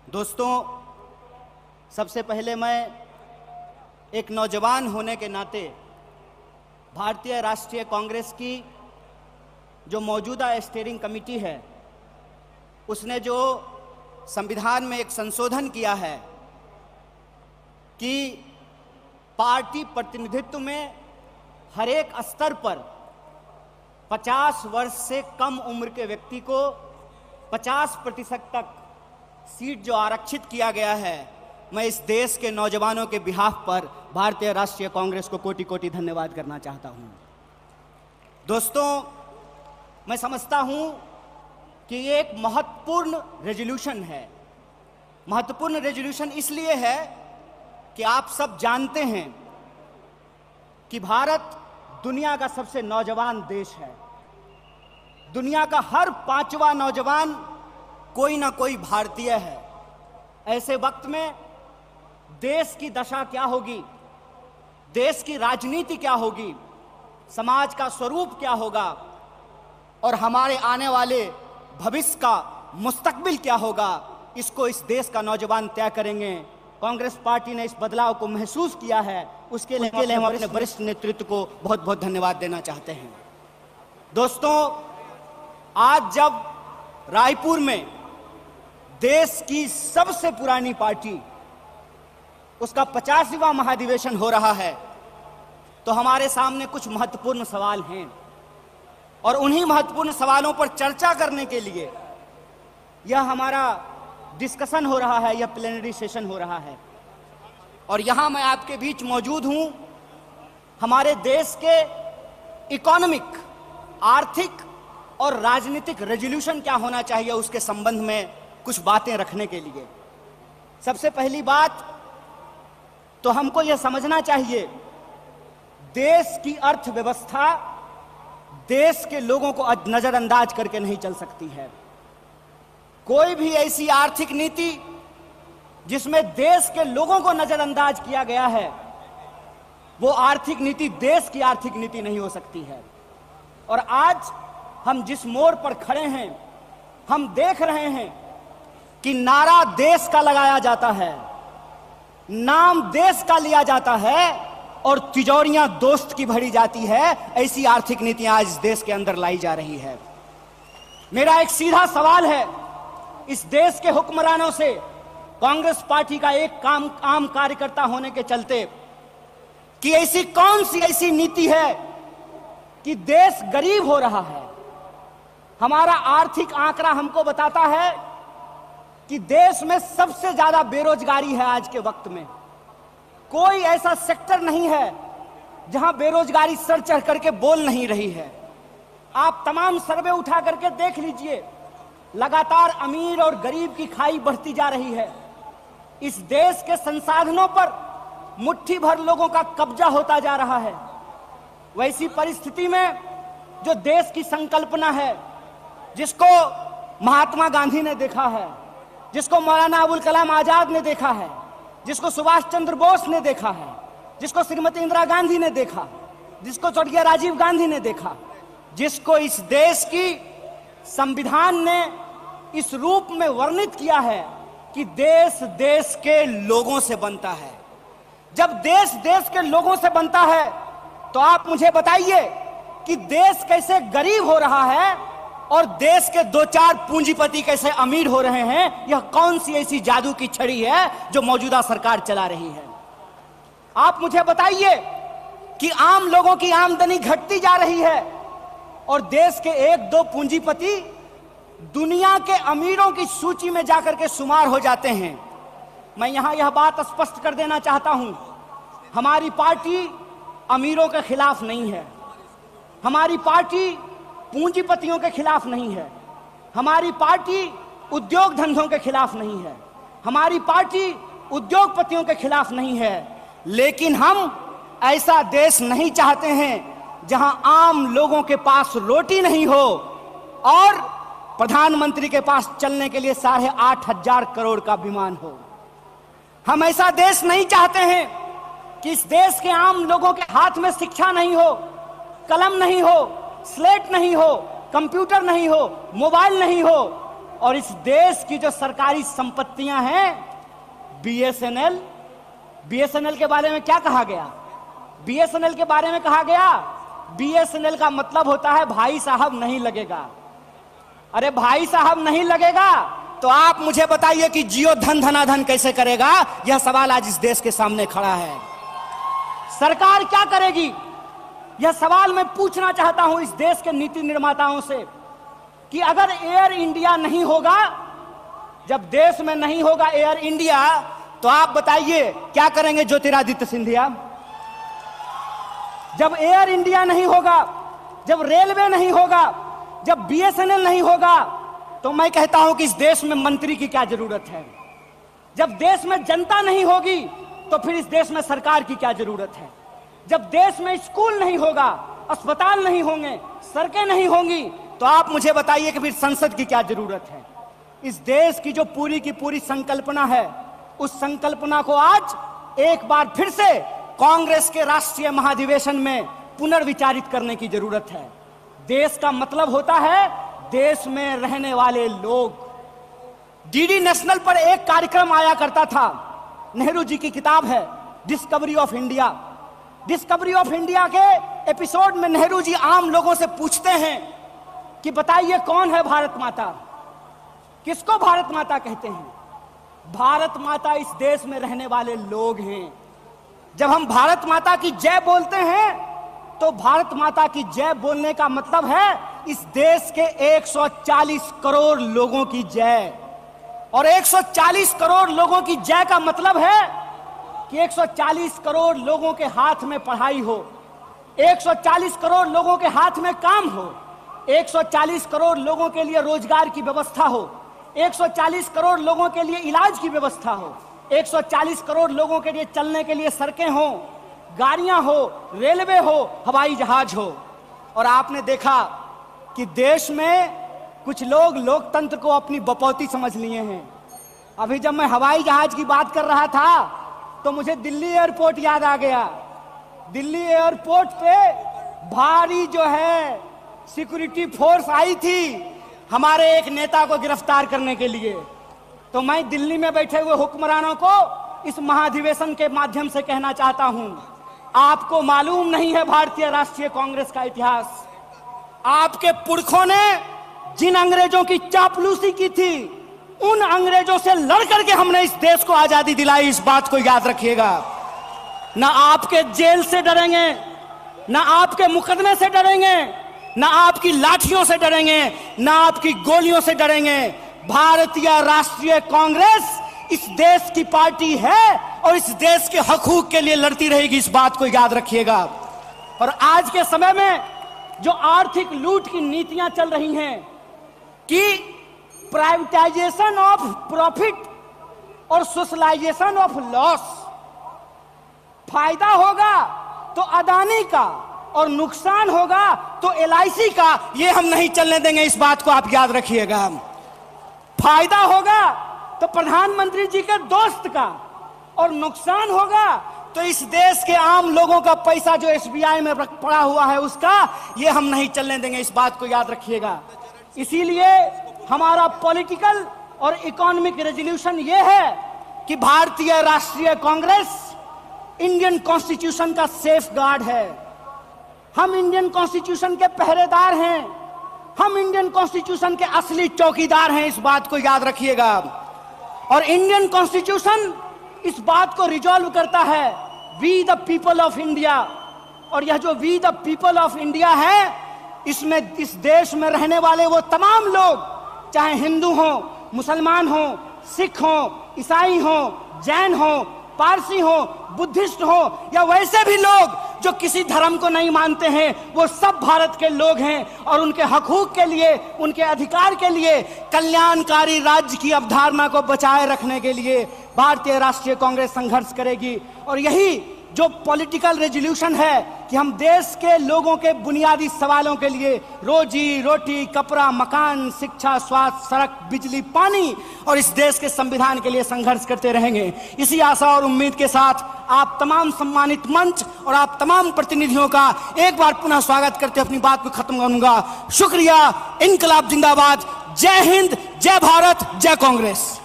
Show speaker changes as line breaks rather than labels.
दोस्तों, सबसे पहले मैं एक नौजवान होने के नाते भारतीय राष्ट्रीय कांग्रेस की जो मौजूदा स्टीयरिंग कमेटी है उसने जो संविधान में एक संशोधन किया है कि पार्टी प्रतिनिधित्व में हर एक स्तर पर 50 वर्ष से कम उम्र के व्यक्ति को 50% तक सीट जो आरक्षित किया गया है, मैं इस देश के नौजवानों के बिहाफ पर भारतीय राष्ट्रीय कांग्रेस को कोटि कोटि धन्यवाद करना चाहता हूं। दोस्तों, मैं समझता हूं कि ये एक महत्वपूर्ण रेजोल्यूशन है। महत्वपूर्ण रेजोल्यूशन इसलिए है कि आप सब जानते हैं कि भारत दुनिया का सबसे नौजवान देश है। दुनिया का हर 5वां नौजवान कोई ना कोई भारतीय है। ऐसे वक्त में देश की दशा क्या होगी, देश की राजनीति क्या होगी, समाज का स्वरूप क्या होगा और हमारे आने वाले भविष्य का मुस्तकबिल क्या होगा, इसको इस देश का नौजवान तय करेंगे। कांग्रेस पार्टी ने इस बदलाव को महसूस किया है, उसके लिए हम अपने वरिष्ठ नेतृत्व को बहुत बहुत धन्यवाद देना चाहते हैं। दोस्तों, आज जब रायपुर में देश की सबसे पुरानी पार्टी उसका 50वां महाधिवेशन हो रहा है, तो हमारे सामने कुछ महत्वपूर्ण सवाल हैं और उन्हीं महत्वपूर्ण सवालों पर चर्चा करने के लिए यह हमारा डिस्कशन हो रहा है, यह प्लेनरी सेशन हो रहा है। और यहां मैं आपके बीच मौजूद हूं हमारे देश के इकोनॉमिक, आर्थिक और राजनीतिक रेजोल्यूशन क्या होना चाहिए उसके संबंध में कुछ बातें रखने के लिए। सबसे पहली बात तो हमको यह समझना चाहिए, देश की अर्थव्यवस्था देश के लोगों को नजरअंदाज करके नहीं चल सकती है। कोई भी ऐसी आर्थिक नीति जिसमें देश के लोगों को नजरअंदाज किया गया है, वो आर्थिक नीति देश की आर्थिक नीति नहीं हो सकती है। और आज हम जिस मोड़ पर खड़े हैं, हम देख रहे हैं कि नारा देश का लगाया जाता है, नाम देश का लिया जाता है और तिजोरियां दोस्त की भरी जाती है। ऐसी आर्थिक नीतियां आज इस देश के अंदर लाई जा रही है। मेरा एक सीधा सवाल है इस देश के हुक्मरानों से, कांग्रेस पार्टी का एक आम कार्यकर्ता होने के चलते, कि ऐसी कौन सी ऐसी नीति है कि देश गरीब हो रहा है। हमारा आर्थिक आंकड़ा हमको बताता है कि देश में सबसे ज्यादा बेरोजगारी है आज के वक्त में। कोई ऐसा सेक्टर नहीं है जहां बेरोजगारी सर चढ़ करके बोल नहीं रही है। आप तमाम सर्वे उठा करके देख लीजिए, लगातार अमीर और गरीब की खाई बढ़ती जा रही है। इस देश के संसाधनों पर मुट्ठी भर लोगों का कब्जा होता जा रहा है। वैसी परिस्थिति में जो देश की संकल्पना है, जिसको महात्मा गांधी ने देखा है, जिसको मौलाना अबुल कलाम आजाद ने देखा है, जिसको सुभाष चंद्र बोस ने देखा है, जिसको श्रीमती इंदिरा गांधी ने देखा, जिसको स्वर्गीय राजीव गांधी ने देखा, जिसको इस देश की संविधान ने इस रूप में वर्णित किया है कि देश देश के लोगों से बनता है। जब देश देश के लोगों से बनता है तो आप मुझे बताइए कि देश कैसे गरीब हो रहा है और देश के 2-4 पूंजीपति कैसे अमीर हो रहे हैं। यह कौन सी ऐसी जादू की छड़ी है जो मौजूदा सरकार चला रही है। आप मुझे बताइए कि आम लोगों की आमदनी घटती जा रही है और देश के 1-2 पूंजीपति दुनिया के अमीरों की सूची में जाकर के शुमार हो जाते हैं। मैं यहां यह बात स्पष्ट कर देना चाहता हूं, हमारी पार्टी अमीरों के खिलाफ नहीं है, हमारी पार्टी पूंजीपतियों के खिलाफ नहीं है, हमारी पार्टी उद्योग धंधों के खिलाफ नहीं है, हमारी पार्टी उद्योगपतियों के खिलाफ नहीं है। लेकिन हम ऐसा देश नहीं चाहते हैं जहां आम लोगों के पास रोटी नहीं हो और प्रधानमंत्री के पास चलने के लिए 8,500 करोड़ का विमान हो। हम ऐसा देश नहीं चाहते हैं कि इस देश के आम लोगों के हाथ में शिक्षा नहीं हो, कलम नहीं हो, स्लेट नहीं हो, कंप्यूटर नहीं हो, मोबाइल नहीं हो और इस देश की जो सरकारी संपत्तियां हैं, बीएसएनएल के बारे में क्या कहा गया? बीएसएनएल के बारे में कहा गया, बीएसएनएल का मतलब होता है भाई साहब नहीं लगेगा। अरे भाई साहब नहीं लगेगा तो आप मुझे बताइए कि जियो धन धनाधन कैसे करेगा? यह सवाल आज इस देश के सामने खड़ा है। सरकार क्या करेगी? यह सवाल मैं पूछना चाहता हूं इस देश के नीति निर्माताओं से कि अगर एयर इंडिया नहीं होगा, जब देश में नहीं होगा एयर इंडिया, तो आप बताइए क्या करेंगे ज्योतिरादित्य सिंधिया? जब एयर इंडिया नहीं होगा, जब रेलवे नहीं होगा, जब बीएसएनएल नहीं होगा, तो मैं कहता हूं कि इस देश में मंत्री की क्या जरूरत है? जब देश में जनता नहीं होगी तो फिर इस देश में सरकार की क्या जरूरत है? जब देश में स्कूल नहीं होगा, अस्पताल नहीं होंगे, सड़कें नहीं होंगी, तो आप मुझे बताइए कि फिर संसद की क्या जरूरत है? इस देश की जो पूरी की पूरी संकल्पना है, उस संकल्पना को आज एक बार फिर से कांग्रेस के राष्ट्रीय महाधिवेशन में पुनर्विचारित करने की जरूरत है। देश का मतलब होता है देश में रहने वाले लोग। डीडी नेशनल पर एक कार्यक्रम आया करता था, नेहरू जी की किताब है discovery of India. Discovery of India के एपिसोड में नेहरू जी आम लोगों से पूछते हैं कि बताइए कौन है भारत माता? किसको भारत माता कहते हैं? भारत माता इस देश में रहने वाले लोग हैं। जब हम भारत माता की जय बोलते हैं तो भारत माता की जय बोलने का मतलब है इस देश के 140 करोड़ लोगों की जय। और 140 करोड़ लोगों की जय का मतलब है कि 140 करोड़ लोगों के हाथ में पढ़ाई हो, 140 करोड़ लोगों के हाथ में काम हो, 140 करोड़ लोगों के लिए रोजगार की व्यवस्था हो, 140 करोड़ लोगों के लिए इलाज की व्यवस्था हो, 140 करोड़ लोगों के लिए चलने के लिए सड़कें हो, गाड़ियां हो, रेलवे हो, हवाई जहाज हो। और आपने देखा कि देश में कुछ लोग लोकतंत्र को अपनी बपौती समझ लिए हैं। अभी जब मैं हवाई जहाज की बात कर रहा था तो मुझे दिल्ली एयरपोर्ट याद आ गया। दिल्ली एयरपोर्ट पे भारी जो है सिक्योरिटी फोर्स आई थी हमारे एक नेता को गिरफ्तार करने के लिए। तो मैं दिल्ली में बैठे हुए हुक्मरानों को इस महाधिवेशन के माध्यम से कहना चाहता हूं, आपको मालूम नहीं है भारतीय राष्ट्रीय कांग्रेस का इतिहास। आपके पुरखों ने जिन अंग्रेजों की चापलूसी की थी, उन अंग्रेजों से लड़ करके हमने इस देश को आजादी दिलाई। इस बात को याद रखिएगा। ना आपके जेल से डरेंगे, ना आपके मुकदमे से डरेंगे, ना आपकी लाठियों से डरेंगे, ना आपकी गोलियों से डरेंगे। भारतीय राष्ट्रीय कांग्रेस इस देश की पार्टी है और इस देश के हकूक के लिए लड़ती रहेगी। इस बात को याद रखिएगा। और आज के समय में जो आर्थिक लूट की नीतियां चल रही हैं कि प्राइवेटाइजेशन ऑफ प्रॉफिट और सोशलाइजेशन ऑफ लॉस, फायदा होगा तो अदानी का और नुकसान होगा तो एलआईसी का, ये हम नहीं चलने देंगे। इस बात को आप याद रखिएगा। फायदा होगा तो प्रधानमंत्री जी के दोस्त का और नुकसान होगा तो इस देश के आम लोगों का पैसा जो एसबीआई में पड़ा हुआ है उसका, ये हम नहीं चलने देंगे। इस बात को याद रखिएगा। इसीलिए हमारा पॉलिटिकल और इकोनॉमिक रेजोल्यूशन ये है कि भारतीय राष्ट्रीय कांग्रेस इंडियन कॉन्स्टिट्यूशन का सेफ गार्ड है। हम इंडियन कॉन्स्टिट्यूशन के पहरेदार हैं, हम इंडियन कॉन्स्टिट्यूशन के असली चौकीदार हैं। इस बात को याद रखिएगा। और इंडियन कॉन्स्टिट्यूशन इस बात को रिजॉल्व करता है, we the people of India. और यह जो we the people of India है, इसमें इस देश में रहने वाले वो तमाम लोग, चाहे हिंदू हो, मुसलमान हो, सिख हो, ईसाई हो, जैन हो, पारसी हो, बुद्धिस्ट हो या वैसे भी लोग जो किसी धर्म को नहीं मानते हैं, वो सब भारत के लोग हैं। और उनके हकूक के लिए, उनके अधिकार के लिए, कल्याणकारी राज्य की अवधारणा को बचाए रखने के लिए भारतीय राष्ट्रीय कांग्रेस संघर्ष करेगी। और यही जो पॉलिटिकल रेजोल्यूशन है कि हम देश के लोगों के बुनियादी सवालों के लिए, रोजी रोटी, कपड़ा, मकान, शिक्षा, स्वास्थ्य, सड़क, बिजली, पानी और इस देश के संविधान के लिए संघर्ष करते रहेंगे। इसी आशा और उम्मीद के साथ आप तमाम सम्मानित मंच और आप तमाम प्रतिनिधियों का एक बार पुनः स्वागत करते अपनी बात को खत्म करूंगा। शुक्रिया। इनकलाब जिंदाबाद। जय हिंद, जय भारत, जय कांग्रेस।